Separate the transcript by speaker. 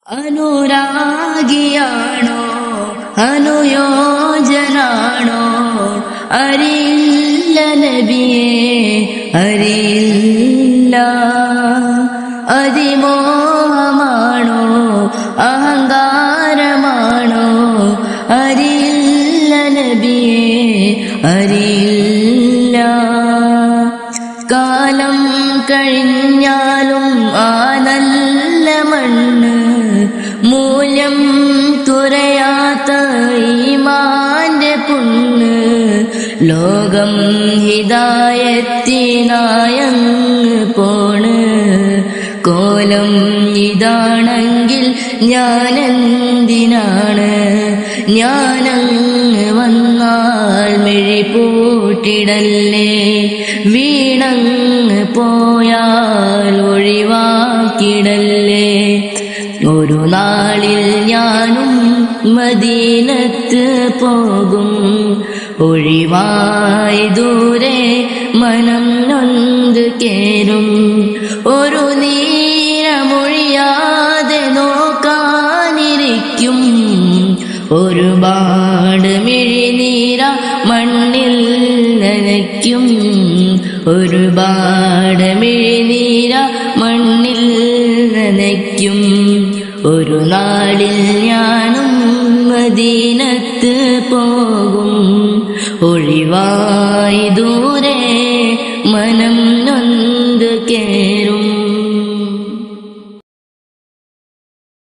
Speaker 1: അനുരാഗിയാണോ അനുയോജനാണോ അറിയില്ല നബിയേ അറിയില്ല. അതിമോഹമാണോ അഹങ്കാരമാണോ അറിയില്ല നബിയേ അറിയില്ല. കാലം കഴിഞ്ഞാലും ആ നല്ല മണ്ണ് മൂല്യം തുറയാത്ത ഈമാന്റെ പുണ്ണ് ലോകം ഹിദായത്തിനായങ്ങ് പോണ്. കോലം ഇതാണെങ്കിൽ ഞാനെന്തിനാണ് ഞാനങ്ങ് വന്നാൽ മിഴി പൂട്ടിടല്ലേ. വീണങ്ങ് പോയാൽ ഒഴിവാക്കിടല്ലേ. ഒരു നാളിൽ ഞാനും മദീനത്ത് പോകും. ഒഴിവായി ദൂരെ മനം നൊന്ത് കേറും. ഒരു നീരമൊഴിയാതെ നോക്കാനിരിക്കും. ഒരുപാട് മിഴിനീര മണ്ണിൽ നനയ്ക്കും. ഒരുപാട് മിഴിനീര മണ്ണിൽ നനയ്ക്കും. ഒരു നാളിൽ ഞാനും മദീനത്ത് പോകും. ഒഴിവായി ദൂരെ മനം